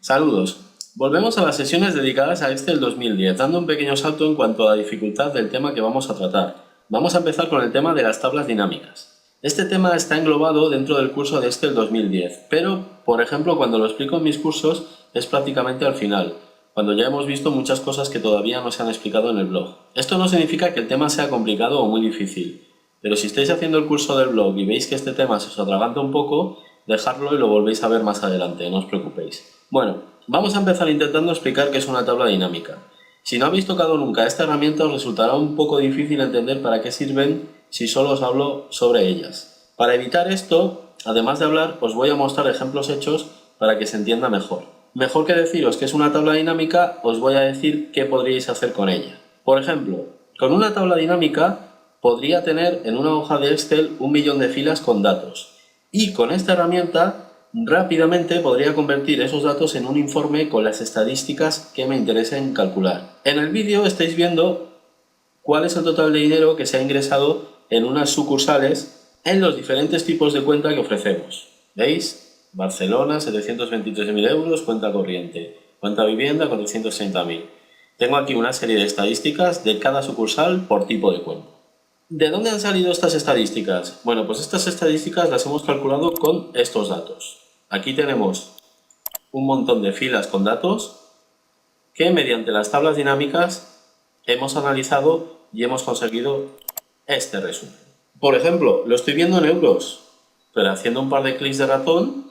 Saludos. Volvemos a las sesiones dedicadas a Excel 2010, dando un pequeño salto en cuanto a la dificultad del tema que vamos a tratar. Vamos a empezar con el tema de las tablas dinámicas. Este tema está englobado dentro del curso de Excel 2010, pero, por ejemplo, cuando lo explico en mis cursos es prácticamente al final, cuando ya hemos visto muchas cosas que todavía no se han explicado en el blog. Esto no significa que el tema sea complicado o muy difícil, pero si estáis haciendo el curso del blog y veis que este tema se os atraganta un poco, dejadlo y lo volvéis a ver más adelante, no os preocupéis. Bueno, vamos a empezar intentando explicar qué es una tabla dinámica. Si no habéis tocado nunca esta herramienta, os resultará un poco difícil entender para qué sirven si solo os hablo sobre ellas. Para evitar esto, además de hablar, os voy a mostrar ejemplos hechos para que se entienda mejor. Mejor que deciros que es una tabla dinámica, os voy a decir qué podríais hacer con ella. Por ejemplo, con una tabla dinámica podría tener en una hoja de Excel 1.000.000 de filas con datos. Y con esta herramienta rápidamente podría convertir esos datos en un informe con las estadísticas que me interesen calcular. En el vídeo estáis viendo cuál es el total de dinero que se ha ingresado en unas sucursales en los diferentes tipos de cuenta que ofrecemos. ¿Veis? Barcelona, 723.000 euros, cuenta corriente. Cuenta vivienda, 430.000. Tengo aquí una serie de estadísticas de cada sucursal por tipo de cuenta. ¿De dónde han salido estas estadísticas? Bueno, pues estas estadísticas las hemos calculado con estos datos. Aquí tenemos un montón de filas con datos que mediante las tablas dinámicas hemos analizado y hemos conseguido este resumen. Por ejemplo, lo estoy viendo en euros, pero haciendo un par de clics de ratón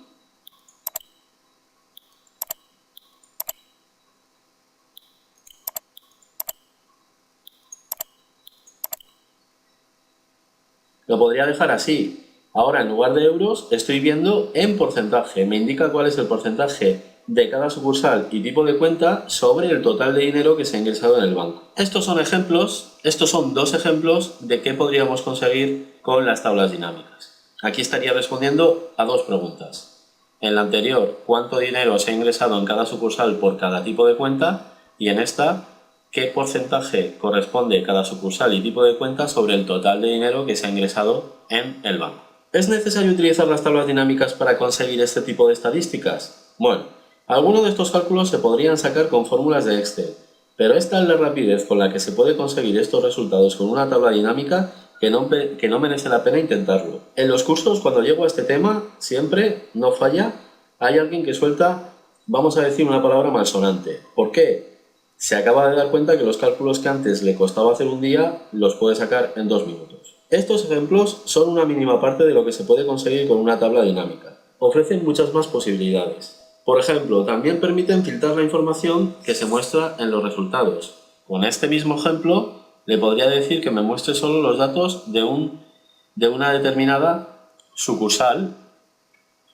lo podría dejar así. Ahora, en lugar de euros, estoy viendo en porcentaje. Me indica cuál es el porcentaje de cada sucursal y tipo de cuenta sobre el total de dinero que se ha ingresado en el banco. Estos son dos ejemplos de qué podríamos conseguir con las tablas dinámicas. Aquí estaría respondiendo a dos preguntas. En la anterior, ¿cuánto dinero se ha ingresado en cada sucursal por cada tipo de cuenta? Y en esta, ¿qué porcentaje corresponde cada sucursal y tipo de cuenta sobre el total de dinero que se ha ingresado en el banco? ¿Es necesario utilizar las tablas dinámicas para conseguir este tipo de estadísticas? Bueno, algunos de estos cálculos se podrían sacar con fórmulas de Excel, pero es tal la rapidez con la que se puede conseguir estos resultados con una tabla dinámica que no merece la pena intentarlo. En los cursos, cuando llego a este tema, siempre, no falla, hay alguien que suelta, vamos a decir una palabra malsonante. ¿Por qué? Se acaba de dar cuenta que los cálculos que antes le costaba hacer un día los puede sacar en 2 minutos. Estos ejemplos son una mínima parte de lo que se puede conseguir con una tabla dinámica. Ofrecen muchas más posibilidades. Por ejemplo, también permiten filtrar la información que se muestra en los resultados. Con este mismo ejemplo, le podría decir que me muestre solo los datos de una determinada sucursal.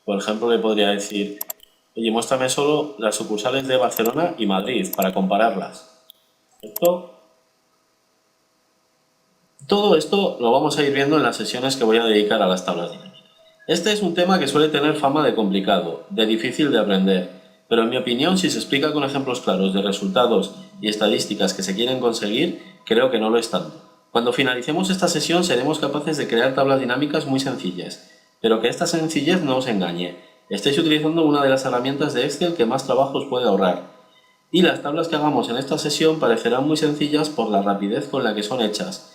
Por ejemplo, le podría decir: oye, muéstrame solo las sucursales de Barcelona y Madrid para compararlas. Todo esto lo vamos a ir viendo en las sesiones que voy a dedicar a las tablas dinámicas. Este es un tema que suele tener fama de complicado, de difícil de aprender, pero en mi opinión, si se explica con ejemplos claros de resultados y estadísticas que se quieren conseguir, creo que no lo es tanto. Cuando finalicemos esta sesión seremos capaces de crear tablas dinámicas muy sencillas, pero que esta sencillez no os engañe. Estáis utilizando una de las herramientas de Excel que más trabajo os puede ahorrar. Y las tablas que hagamos en esta sesión parecerán muy sencillas por la rapidez con la que son hechas,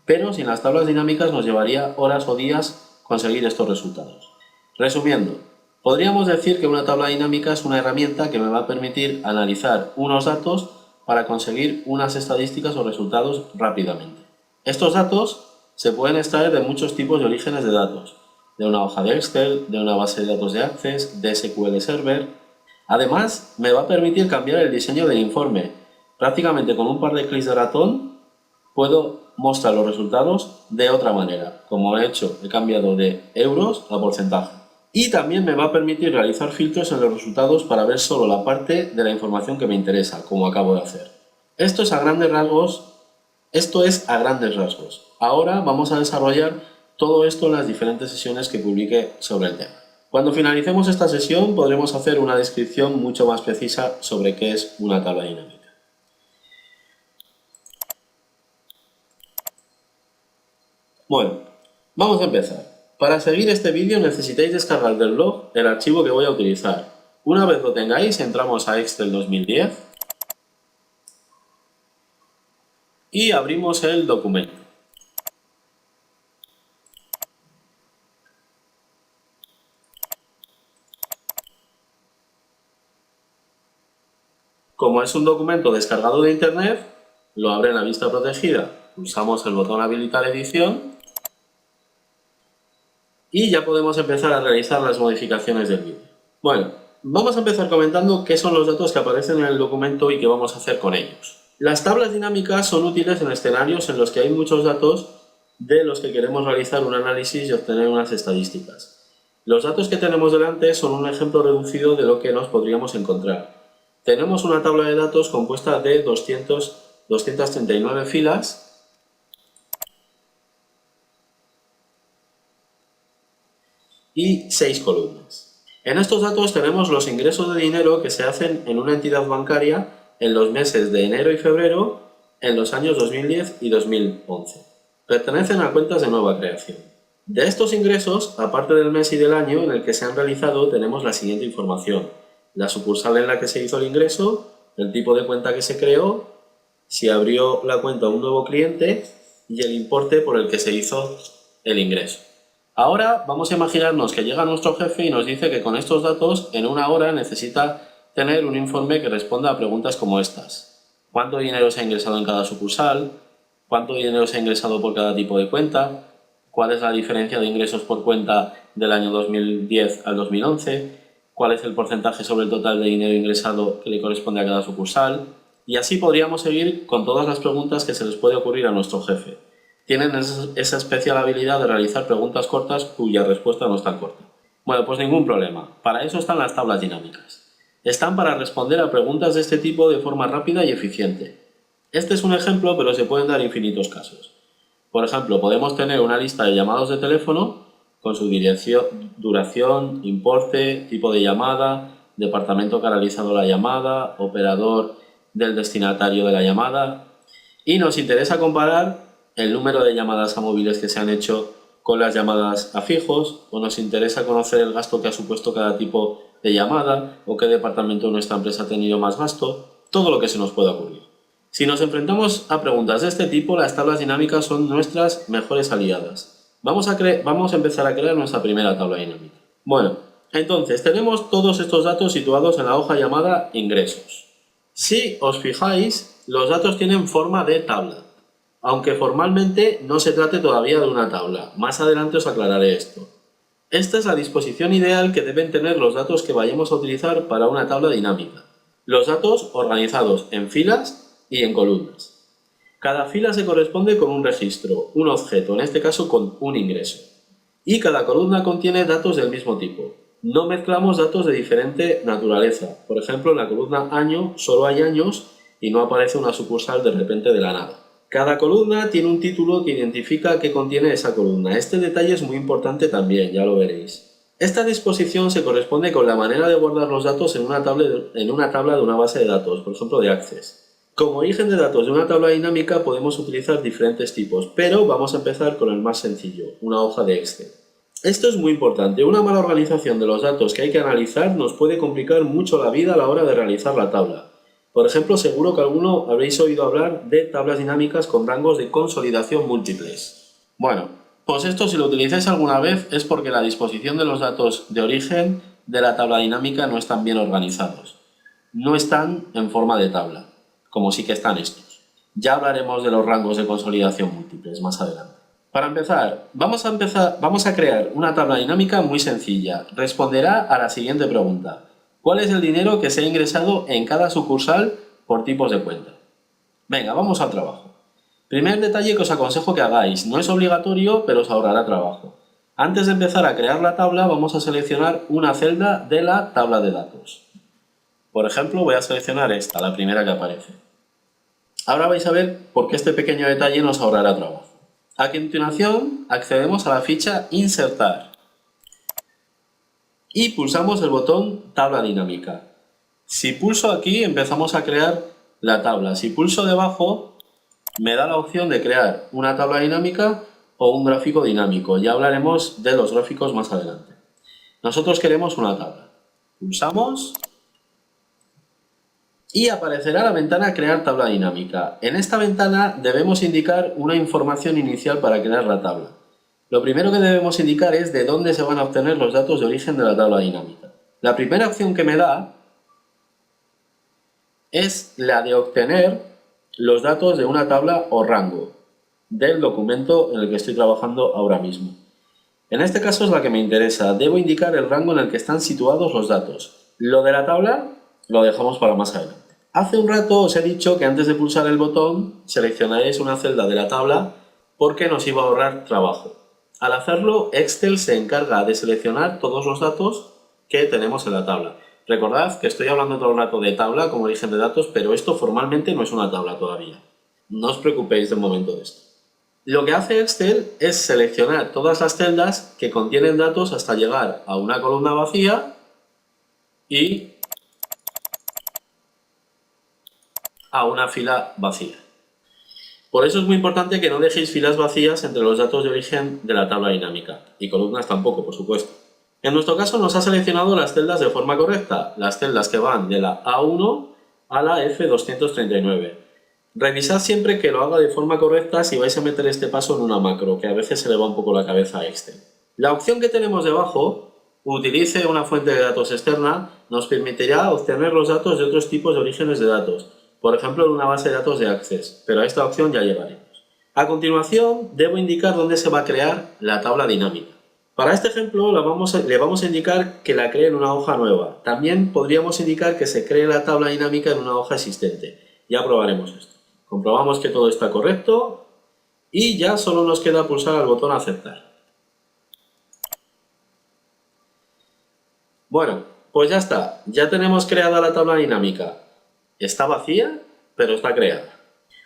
pero sin las tablas dinámicas nos llevaría horas o días conseguir estos resultados. Resumiendo, podríamos decir que una tabla dinámica es una herramienta que me va a permitir analizar unos datos para conseguir unas estadísticas o resultados rápidamente. Estos datos se pueden extraer de muchos tipos de orígenes de datos, de una hoja de Excel, de una base de datos de Access, de SQL Server. Además, me va a permitir cambiar el diseño del informe. Prácticamente con un par de clics de ratón puedo mostrar los resultados de otra manera. Como he hecho, he cambiado de euros a porcentaje. Y también me va a permitir realizar filtros en los resultados para ver solo la parte de la información que me interesa, como acabo de hacer. Esto es a grandes rasgos. Ahora vamos a desarrollar todo esto en las diferentes sesiones que publique sobre el tema. Cuando finalicemos esta sesión podremos hacer una descripción mucho más precisa sobre qué es una tabla dinámica. Bueno, vamos a empezar. Para seguir este vídeo necesitáis descargar del blog el archivo que voy a utilizar. Una vez lo tengáis, entramos a Excel 2010 y abrimos el documento. Como es un documento descargado de internet, lo abre en la vista protegida. Pulsamos el botón habilitar edición y ya podemos empezar a realizar las modificaciones del vídeo. Bueno, vamos a empezar comentando qué son los datos que aparecen en el documento y qué vamos a hacer con ellos. Las tablas dinámicas son útiles en escenarios en los que hay muchos datos de los que queremos realizar un análisis y obtener unas estadísticas. Los datos que tenemos delante son un ejemplo reducido de lo que nos podríamos encontrar. Tenemos una tabla de datos compuesta de 239 filas y 6 columnas. En estos datos tenemos los ingresos de dinero que se hacen en una entidad bancaria en los meses de enero y febrero en los años 2010 y 2011. Pertenecen a cuentas de nueva creación. De estos ingresos, aparte del mes y del año en el que se han realizado, tenemos la siguiente información: la sucursal en la que se hizo el ingreso, el tipo de cuenta que se creó, si abrió la cuenta un nuevo cliente y el importe por el que se hizo el ingreso. Ahora vamos a imaginarnos que llega nuestro jefe y nos dice que con estos datos en una hora necesita tener un informe que responda a preguntas como estas: ¿cuánto dinero se ha ingresado en cada sucursal? ¿Cuánto dinero se ha ingresado por cada tipo de cuenta? ¿Cuál es la diferencia de ingresos por cuenta del año 2010 al 2011? ¿Cuál es el porcentaje sobre el total de dinero ingresado que le corresponde a cada sucursal? Y así podríamos seguir con todas las preguntas que se les puede ocurrir a nuestro jefe. Tienen esa especial habilidad de realizar preguntas cortas cuya respuesta no es tan corta. Bueno, pues ningún problema. Para eso están las tablas dinámicas. Están para responder a preguntas de este tipo de forma rápida y eficiente. Este es un ejemplo, pero se pueden dar infinitos casos. Por ejemplo, podemos tener una lista de llamados de teléfono con su dirección, duración, importe, tipo de llamada, departamento que ha realizado la llamada, operador del destinatario de la llamada, y nos interesa comparar el número de llamadas a móviles que se han hecho con las llamadas a fijos, o nos interesa conocer el gasto que ha supuesto cada tipo de llamada, o qué departamento de nuestra empresa ha tenido más gasto, todo lo que se nos pueda ocurrir. Si nos enfrentamos a preguntas de este tipo, las tablas dinámicas son nuestras mejores aliadas. Vamos a empezar a crear nuestra primera tabla dinámica. Bueno, entonces tenemos todos estos datos situados en la hoja llamada ingresos. Si os fijáis, los datos tienen forma de tabla, aunque formalmente no se trate todavía de una tabla. Más adelante os aclararé esto. Esta es la disposición ideal que deben tener los datos que vayamos a utilizar para una tabla dinámica. Los datos organizados en filas y en columnas. Cada fila se corresponde con un registro, un objeto, en este caso con un ingreso. Y cada columna contiene datos del mismo tipo. No mezclamos datos de diferente naturaleza. Por ejemplo, en la columna año solo hay años y no aparece una sucursal de repente de la nada. Cada columna tiene un título que identifica qué contiene esa columna. Este detalle es muy importante también, ya lo veréis. Esta disposición se corresponde con la manera de guardar los datos en una tabla de una base de datos, por ejemplo de Access. Como origen de datos de una tabla dinámica podemos utilizar diferentes tipos, pero vamos a empezar con el más sencillo, una hoja de Excel. Esto es muy importante. Una mala organización de los datos que hay que analizar nos puede complicar mucho la vida a la hora de realizar la tabla. Por ejemplo, seguro que alguno habréis oído hablar de tablas dinámicas con rangos de consolidación múltiples. Bueno, pues esto si lo utilizáis alguna vez es porque la disposición de los datos de origen de la tabla dinámica no están bien organizados. No están en forma de tabla, como sí que están estos. Ya hablaremos de los rangos de consolidación múltiples más adelante. Para empezar, vamos a crear una tabla dinámica muy sencilla. Responderá a la siguiente pregunta: ¿cuál es el dinero que se ha ingresado en cada sucursal por tipos de cuenta? Venga, vamos al trabajo. Primer detalle que os aconsejo que hagáis. No es obligatorio, pero os ahorrará trabajo. Antes de empezar a crear la tabla, vamos a seleccionar una celda de la tabla de datos. Por ejemplo, voy a seleccionar esta, la primera que aparece. Ahora vais a ver por qué este pequeño detalle nos ahorrará trabajo. A continuación, accedemos a la ficha Insertar y pulsamos el botón Tabla dinámica. Si pulso aquí, empezamos a crear la tabla. Si pulso debajo, me da la opción de crear una tabla dinámica o un gráfico dinámico. Ya hablaremos de los gráficos más adelante. Nosotros queremos una tabla. Pulsamos y aparecerá la ventana Crear tabla dinámica. En esta ventana debemos indicar una información inicial para crear la tabla. Lo primero que debemos indicar es de dónde se van a obtener los datos de origen de la tabla dinámica. La primera opción que me da es la de obtener los datos de una tabla o rango del documento en el que estoy trabajando ahora mismo. En este caso es la que me interesa. Debo indicar el rango en el que están situados los datos. Lo de la tabla lo dejamos para más adelante. Hace un rato os he dicho que antes de pulsar el botón seleccionaréis una celda de la tabla porque nos iba a ahorrar trabajo. Al hacerlo, Excel se encarga de seleccionar todos los datos que tenemos en la tabla. Recordad que estoy hablando todo el rato de tabla como origen de datos, pero esto formalmente no es una tabla todavía. No os preocupéis de momento de esto. Lo que hace Excel es seleccionar todas las celdas que contienen datos hasta llegar a una columna vacía y a una fila vacía. Por eso es muy importante que no dejéis filas vacías entre los datos de origen de la tabla dinámica, y columnas tampoco, por supuesto. En nuestro caso nos ha seleccionado las celdas de forma correcta, las celdas que van de la A1 a la F239. Revisad siempre que lo haga de forma correcta si vais a meter este paso en una macro, que a veces se le va un poco la cabeza a Excel. La opción que tenemos debajo, utilice una fuente de datos externa, nos permitirá obtener los datos de otros tipos de orígenes de datos, por ejemplo en una base de datos de Access, pero a esta opción ya llegaremos. A continuación, debo indicar dónde se va a crear la tabla dinámica. Para este ejemplo le vamos a indicar que la cree en una hoja nueva. También podríamos indicar que se cree la tabla dinámica en una hoja existente. Ya probaremos esto. Comprobamos que todo está correcto y ya solo nos queda pulsar al botón aceptar. Bueno, pues ya está. Ya tenemos creada la tabla dinámica. Está vacía, pero está creada.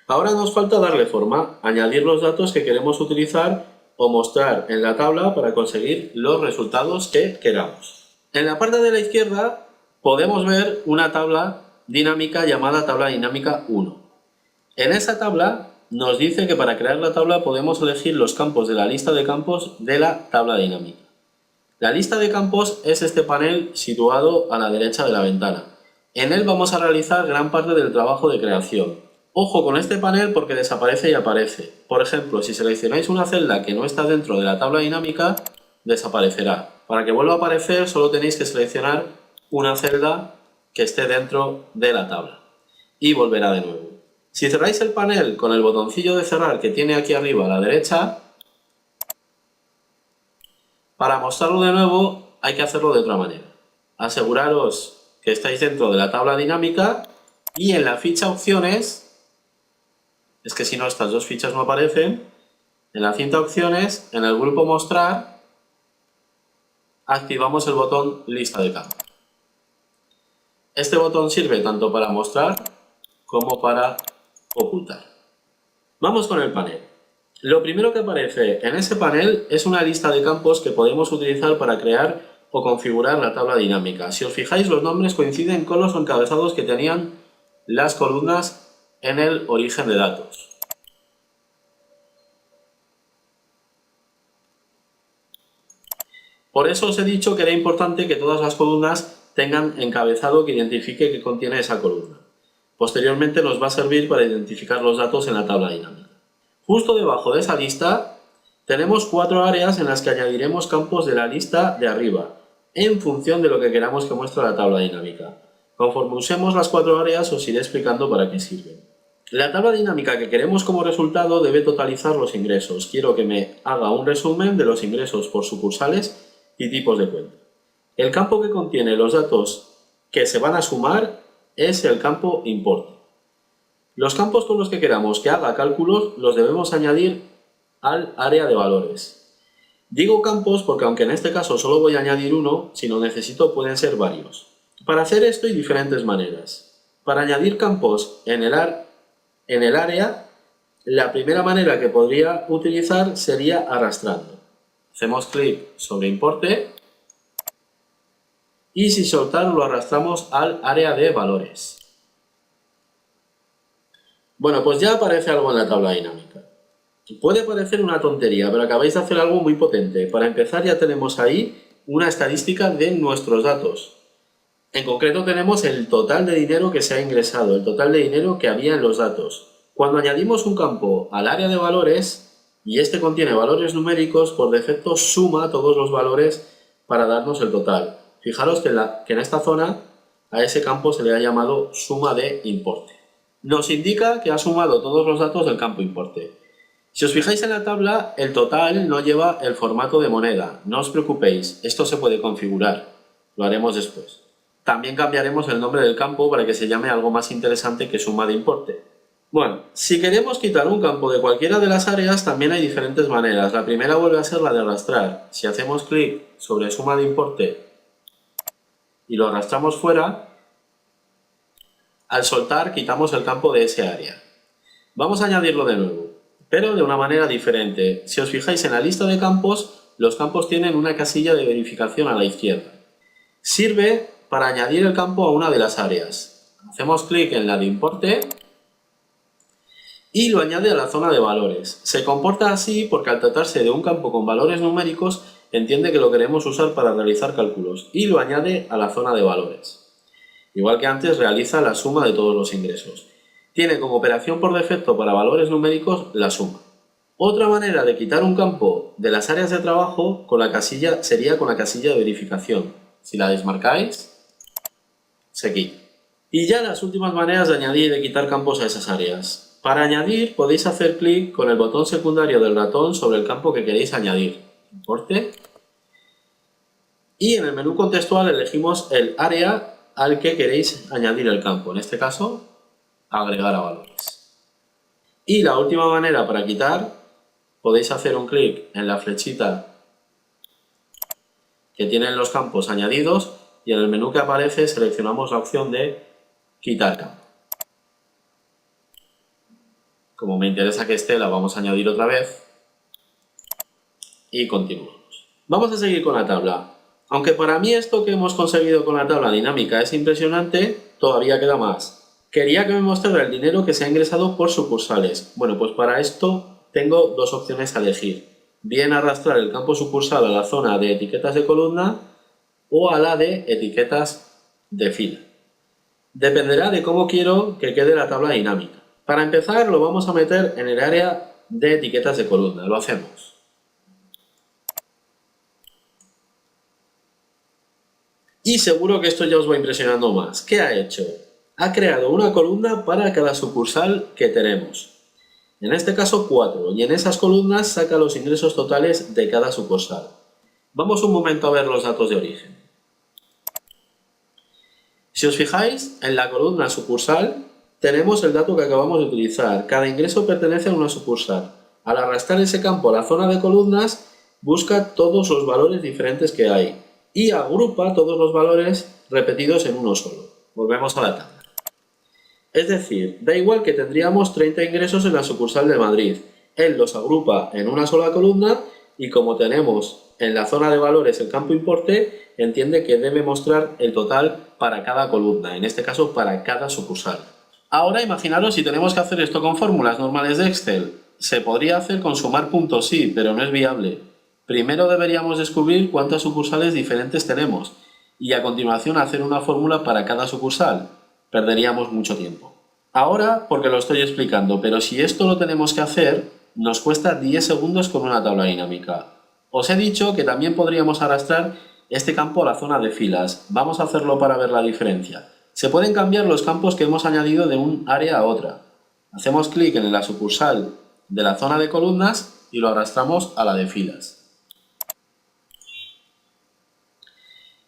Ahora nos falta darle forma, añadir los datos que queremos utilizar o mostrar en la tabla para conseguir los resultados que queramos. En la parte de la izquierda podemos ver una tabla dinámica llamada tabla dinámica 1. En esa tabla nos dice que para crear la tabla podemos elegir los campos de la lista de campos de la tabla dinámica. La lista de campos es este panel situado a la derecha de la ventana. En él vamos a realizar gran parte del trabajo de creación. Ojo con este panel porque desaparece y aparece. Por ejemplo, si seleccionáis una celda que no está dentro de la tabla dinámica, desaparecerá. Para que vuelva a aparecer solo tenéis que seleccionar una celda que esté dentro de la tabla y volverá de nuevo. Si cerráis el panel con el botoncillo de cerrar que tiene aquí arriba a la derecha, para mostrarlo de nuevo hay que hacerlo de otra manera. Aseguraros que estáis dentro de la tabla dinámica y en la ficha opciones, es que si no estas dos fichas no aparecen, en la cinta opciones, en el grupo mostrar, activamos el botón lista de campos. Este botón sirve tanto para mostrar como para ocultar. Vamos con el panel. Lo primero que aparece en ese panel es una lista de campos que podemos utilizar para crear o configurar la tabla dinámica. Si os fijáis, los nombres coinciden con los encabezados que tenían las columnas en el origen de datos. Por eso os he dicho que era importante que todas las columnas tengan encabezado que identifique qué contiene esa columna. Posteriormente nos va a servir para identificar los datos en la tabla dinámica. Justo debajo de esa lista tenemos 4 áreas en las que añadiremos campos de la lista de arriba, en función de lo que queramos que muestre la tabla dinámica. Conforme usemos las 4 áreas os iré explicando para qué sirven. La tabla dinámica que queremos como resultado debe totalizar los ingresos. Quiero que me haga un resumen de los ingresos por sucursales y tipos de cuenta. El campo que contiene los datos que se van a sumar es el campo importe. Los campos con los que queramos que haga cálculos los debemos añadir al área de valores. Digo campos porque aunque en este caso solo voy a añadir uno, si lo necesito pueden ser varios. Para hacer esto hay diferentes maneras. Para añadir campos en el área, la primera manera que podría utilizar sería arrastrando. Hacemos clic sobre importe y sin soltar lo arrastramos al área de valores. Bueno, pues ya aparece algo en la tabla dinámica. Puede parecer una tontería, pero acabáis de hacer algo muy potente. Para empezar ya tenemos ahí una estadística de nuestros datos. En concreto tenemos el total de dinero que se ha ingresado, el total de dinero que había en los datos. Cuando añadimos un campo al área de valores y este contiene valores numéricos, por defecto suma todos los valores para darnos el total. Fijaros que en esta zona a ese campo se le ha llamado suma de importe. Nos indica que ha sumado todos los datos del campo importe. Si os fijáis en la tabla, el total no lleva el formato de moneda. No os preocupéis, esto se puede configurar. Lo haremos después. También cambiaremos el nombre del campo para que se llame algo más interesante que suma de importe. Bueno, si queremos quitar un campo de cualquiera de las áreas, también hay diferentes maneras. La primera vuelve a ser la de arrastrar. Si hacemos clic sobre suma de importe y lo arrastramos fuera, al soltar quitamos el campo de ese área. Vamos a añadirlo de nuevo, pero de una manera diferente. Si os fijáis en la lista de campos, los campos tienen una casilla de verificación a la izquierda. Sirve para añadir el campo a una de las áreas. Hacemos clic en la de importe y lo añade a la zona de valores. Se comporta así porque al tratarse de un campo con valores numéricos, entiende que lo queremos usar para realizar cálculos y lo añade a la zona de valores. Igual que antes, realiza la suma de todos los ingresos. Tiene como operación por defecto para valores numéricos la suma. Otra manera de quitar un campo de las áreas de trabajo sería con la casilla de verificación. Si la desmarcáis, se quita. Y ya las últimas maneras de añadir y de quitar campos a esas áreas. Para añadir podéis hacer clic con el botón secundario del ratón sobre el campo que queréis añadir. Importe. Y en el menú contextual elegimos el área al que queréis añadir el campo. En este caso, agregar a valores. Y la última manera para quitar, podéis hacer un clic en la flechita que tienen los campos añadidos y en el menú que aparece seleccionamos la opción de quitar campo. Como me interesa que esté, la vamos a añadir otra vez y continuamos. Vamos a seguir con la tabla. Aunque para mí esto que hemos conseguido con la tabla dinámica es impresionante, todavía queda más. Quería que me mostrara el dinero que se ha ingresado por sucursales. Bueno, pues para esto tengo dos opciones a elegir. Bien arrastrar el campo sucursal a la zona de etiquetas de columna o a la de etiquetas de fila. Dependerá de cómo quiero que quede la tabla dinámica. Para empezar, lo vamos a meter en el área de etiquetas de columna. Lo hacemos. Y seguro que esto ya os va impresionando más. ¿Qué ha hecho? Ha creado una columna para cada sucursal que tenemos. En este caso 4, y en esas columnas saca los ingresos totales de cada sucursal. Vamos un momento a ver los datos de origen. Si os fijáis, en la columna sucursal tenemos el dato que acabamos de utilizar. Cada ingreso pertenece a una sucursal. Al arrastrar ese campo a la zona de columnas, busca todos los valores diferentes que hay y agrupa todos los valores repetidos en uno solo. Volvemos a la tabla. Es decir, da igual que tendríamos 30 ingresos en la sucursal de Madrid. Él los agrupa en una sola columna y como tenemos en la zona de valores el campo importe, entiende que debe mostrar el total para cada columna, en este caso para cada sucursal. Ahora imaginaros si tenemos que hacer esto con fórmulas normales de Excel. Se podría hacer con sumar puntos, sí, pero no es viable. Primero deberíamos descubrir cuántas sucursales diferentes tenemos y a continuación hacer una fórmula para cada sucursal. Perderíamos mucho tiempo. Ahora, porque lo estoy explicando, pero si esto lo tenemos que hacer, nos cuesta 10 segundos con una tabla dinámica. Os he dicho que también podríamos arrastrar este campo a la zona de filas. Vamos a hacerlo para ver la diferencia. Se pueden cambiar los campos que hemos añadido de un área a otra. Hacemos clic en la sucursal de la zona de columnas y lo arrastramos a la de filas.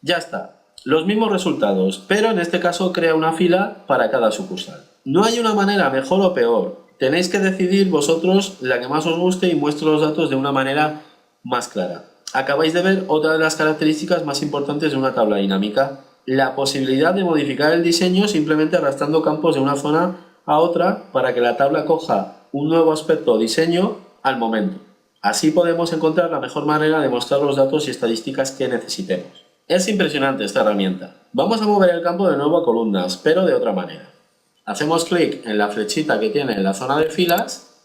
Ya está. Los mismos resultados, pero en este caso crea una fila para cada sucursal. No hay una manera mejor o peor. Tenéis que decidir vosotros la que más os guste y muestro los datos de una manera más clara. Acabáis de ver otra de las características más importantes de una tabla dinámica, la posibilidad de modificar el diseño simplemente arrastrando campos de una zona a otra para que la tabla coja un nuevo aspecto o diseño al momento. Así podemos encontrar la mejor manera de mostrar los datos y estadísticas que necesitemos. Es impresionante esta herramienta. Vamos a mover el campo de nuevo a columnas, pero de otra manera. Hacemos clic en la flechita que tiene en la zona de filas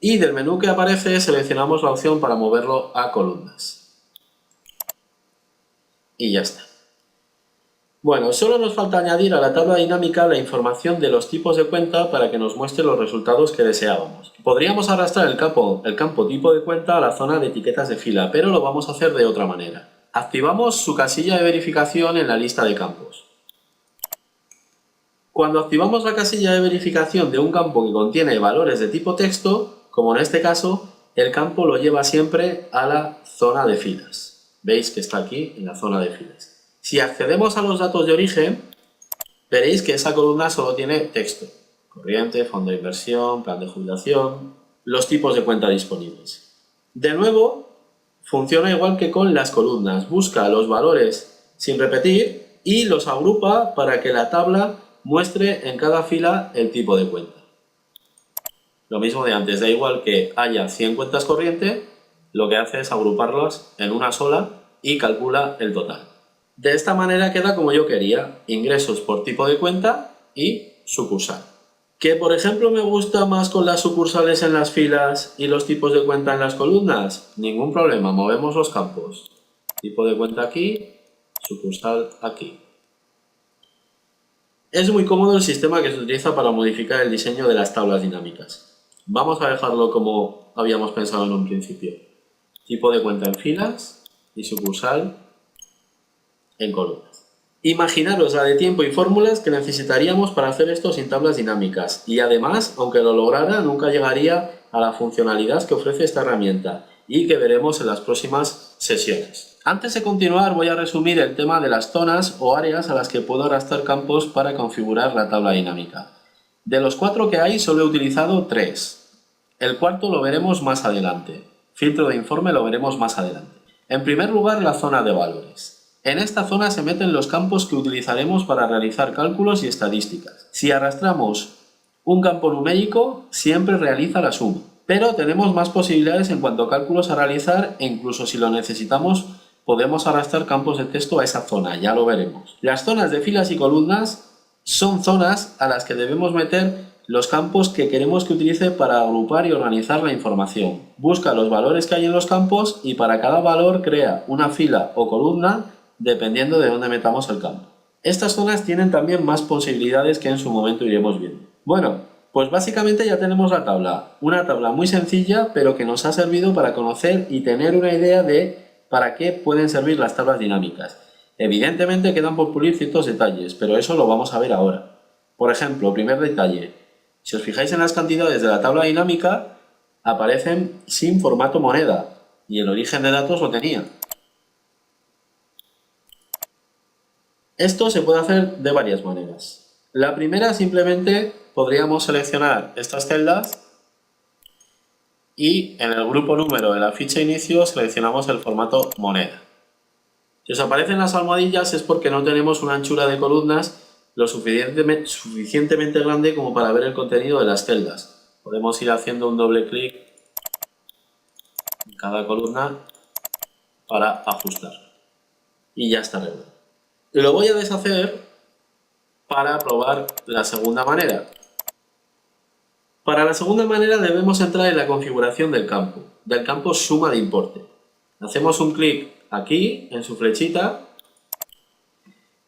y del menú que aparece seleccionamos la opción para moverlo a columnas. Y ya está. Bueno, solo nos falta añadir a la tabla dinámica la información de los tipos de cuenta para que nos muestre los resultados que deseábamos. Podríamos arrastrar el campo tipo de cuenta a la zona de etiquetas de fila, pero lo vamos a hacer de otra manera. Activamos su casilla de verificación en la lista de campos. Cuando activamos la casilla de verificación de un campo que contiene valores de tipo texto, como en este caso, el campo lo lleva siempre a la zona de filas. Veis que está aquí en la zona de filas. Si accedemos a los datos de origen, veréis que esa columna solo tiene texto. Corriente, fondo de inversión, plan de jubilación, los tipos de cuenta disponibles. De nuevo, funciona igual que con las columnas. Busca los valores sin repetir y los agrupa para que la tabla muestre en cada fila el tipo de cuenta. Lo mismo de antes, da igual que haya 100 cuentas corriente, lo que hace es agruparlas en una sola y calcula el total. De esta manera queda como yo quería, ingresos por tipo de cuenta y sucursal. ¿Que por ejemplo me gusta más con las sucursales en las filas y los tipos de cuenta en las columnas? Ningún problema, movemos los campos. Tipo de cuenta aquí, sucursal aquí. Es muy cómodo el sistema que se utiliza para modificar el diseño de las tablas dinámicas. Vamos a dejarlo como habíamos pensado en un principio. Tipo de cuenta en filas y sucursal en columnas. Imaginaros la de tiempo y fórmulas que necesitaríamos para hacer esto sin tablas dinámicas y además, aunque lo lograra, nunca llegaría a la funcionalidad que ofrece esta herramienta y que veremos en las próximas sesiones. Antes de continuar voy a resumir el tema de las zonas o áreas a las que puedo arrastrar campos para configurar la tabla dinámica. De los 4 que hay solo he utilizado 3. El cuarto lo veremos más adelante. Filtro de informe lo veremos más adelante. En primer lugar, la zona de valores. En esta zona se meten los campos que utilizaremos para realizar cálculos y estadísticas. Si arrastramos un campo numérico, siempre realiza la suma. Pero tenemos más posibilidades en cuanto a cálculos a realizar e incluso si lo necesitamos podemos arrastrar campos de texto a esa zona, ya lo veremos. Las zonas de filas y columnas son zonas a las que debemos meter los campos que queremos que utilice para agrupar y organizar la información. Busca los valores que hay en los campos y para cada valor crea una fila o columna dependiendo de dónde metamos el campo. Estas zonas tienen también más posibilidades que en su momento iremos viendo. Bueno, pues básicamente ya tenemos la tabla. Una tabla muy sencilla pero que nos ha servido para conocer y tener una idea de para qué pueden servir las tablas dinámicas. Evidentemente quedan por pulir ciertos detalles, pero eso lo vamos a ver ahora. Por ejemplo, primer detalle. Si os fijáis en las cantidades de la tabla dinámica, aparecen sin formato moneda y el origen de datos lo tenía. Esto se puede hacer de varias maneras. La primera, simplemente podríamos seleccionar estas celdas y en el grupo número de la ficha inicio seleccionamos el formato moneda. Si os aparecen las almohadillas es porque no tenemos una anchura de columnas lo suficientemente grande como para ver el contenido de las celdas. Podemos ir haciendo un doble clic en cada columna para ajustar. Y ya está arreglado. Lo voy a deshacer para probar la segunda manera. Para la segunda manera debemos entrar en la configuración del campo suma de importe. Hacemos un clic aquí en su flechita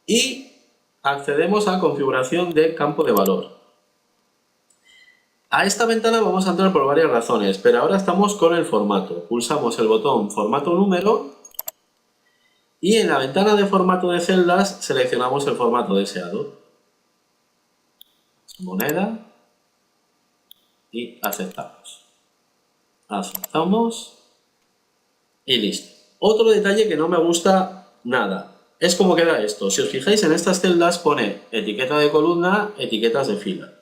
y accedemos a configuración de campo de valor. A esta ventana vamos a entrar por varias razones, pero ahora estamos con el formato. Pulsamos el botón formato número y en la ventana de formato de celdas seleccionamos el formato deseado. Moneda y aceptamos. Aceptamos y listo. Otro detalle que no me gusta nada es cómo queda esto. Si os fijáis en estas celdas pone etiqueta de columna, etiquetas de fila.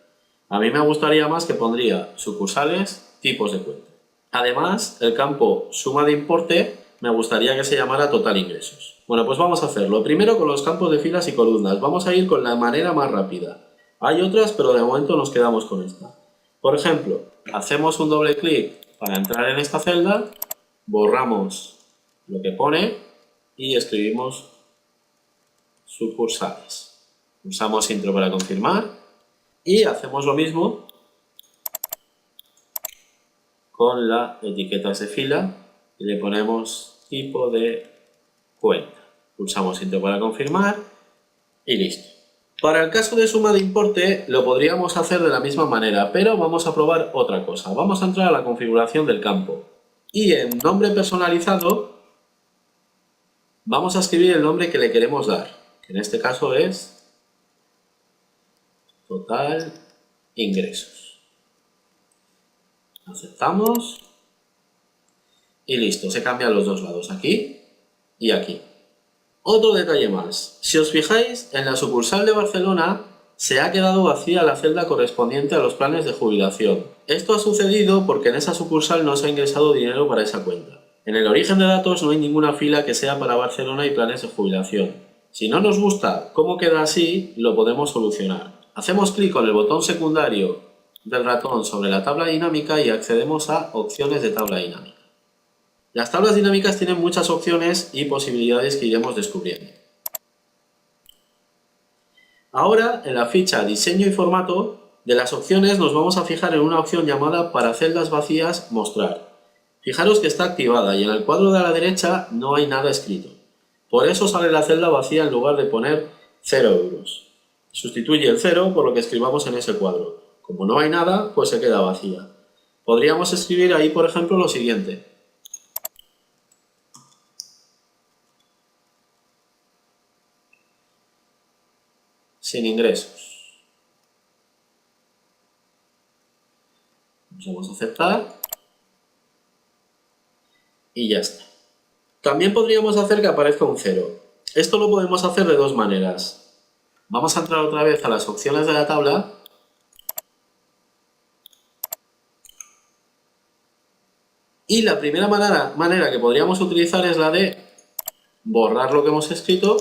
A mí me gustaría más que pondría sucursales, tipos de cuenta. Además, el campo suma de importe me gustaría que se llamara total ingresos. Bueno, pues vamos a hacerlo. Primero con los campos de filas y columnas. Vamos a ir con la manera más rápida. Hay otras, pero de momento nos quedamos con esta. Por ejemplo, hacemos un doble clic para entrar en esta celda, borramos lo que pone y escribimos sucursales. Pulsamos intro para confirmar y hacemos lo mismo con las etiquetas de fila y le ponemos tipo de cuenta. Pulsamos intro para confirmar y listo. Para el caso de suma de importe lo podríamos hacer de la misma manera, pero vamos a probar otra cosa. Vamos a entrar a la configuración del campo y en nombre personalizado vamos a escribir el nombre que le queremos dar, que en este caso es total ingresos. Aceptamos y listo, se cambian los dos lados, aquí y aquí. Otro detalle más, si os fijáis, en la sucursal de Barcelona se ha quedado vacía la celda correspondiente a los planes de jubilación. Esto ha sucedido porque en esa sucursal no se ha ingresado dinero para esa cuenta. En el origen de datos no hay ninguna fila que sea para Barcelona y planes de jubilación. Si no nos gusta cómo queda así, lo podemos solucionar. Hacemos clic con el botón secundario del ratón sobre la tabla dinámica y accedemos a opciones de tabla dinámica. Las tablas dinámicas tienen muchas opciones y posibilidades que iremos descubriendo. Ahora, en la ficha Diseño y Formato, de las opciones nos vamos a fijar en una opción llamada Para celdas vacías, Mostrar. Fijaros que está activada y en el cuadro de la derecha no hay nada escrito. Por eso sale la celda vacía en lugar de poner 0 euros. Sustituye el 0 por lo que escribamos en ese cuadro. Como no hay nada, pues se queda vacía. Podríamos escribir ahí, por ejemplo, lo siguiente. Sin ingresos. Vamos a aceptar. Y ya está. También podríamos hacer que aparezca un 0. Esto lo podemos hacer de dos maneras. Vamos a entrar otra vez a las opciones de la tabla. Y la primera manera que podríamos utilizar es la de borrar lo que hemos escrito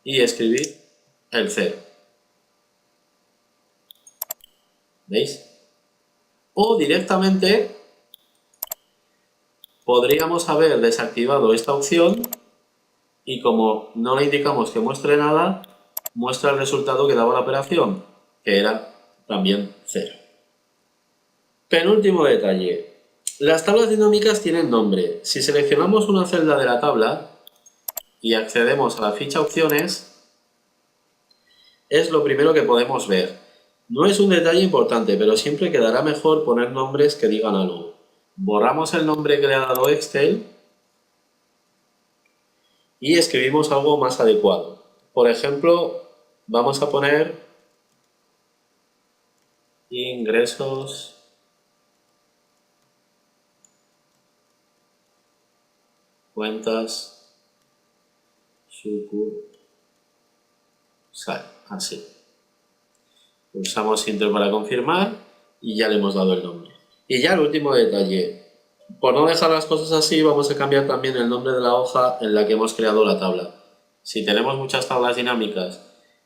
y escribir el 0. ¿Veis? O directamente podríamos haber desactivado esta opción y como no le indicamos que muestre nada, muestra el resultado que daba la operación, que era también 0. Penúltimo detalle. Las tablas dinámicas tienen nombre. Si seleccionamos una celda de la tabla y accedemos a la ficha Opciones, es lo primero que podemos ver. No es un detalle importante, pero siempre quedará mejor poner nombres que digan algo. Borramos el nombre que le ha dado Excel y escribimos algo más adecuado. Por ejemplo, vamos a poner ingresos cuentas sucursal, así. Pulsamos Enter para confirmar y ya le hemos dado el nombre. Y ya el último detalle. Por no dejar las cosas así, vamos a cambiar también el nombre de la hoja en la que hemos creado la tabla. Si tenemos muchas tablas dinámicas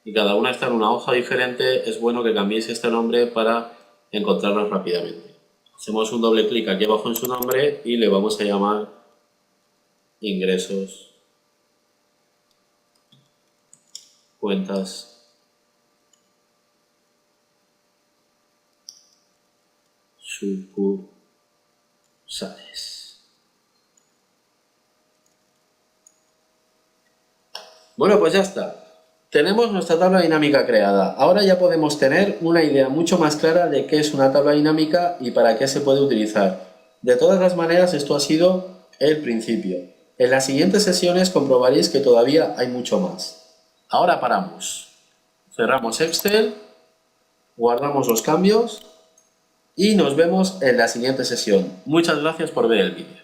y cada una está en una hoja diferente, es bueno que cambiéis este nombre para encontrarlas rápidamente. Hacemos un doble clic aquí abajo en su nombre y le vamos a llamar ingresos, cuentas sucursales. Bueno, pues ya está. Tenemos nuestra tabla dinámica creada. Ahora ya podemos tener una idea mucho más clara de qué es una tabla dinámica y para qué se puede utilizar. De todas las maneras, esto ha sido el principio. En las siguientes sesiones comprobaréis que todavía hay mucho más. Ahora paramos. Cerramos Excel, guardamos los cambios y nos vemos en la siguiente sesión. Muchas gracias por ver el vídeo.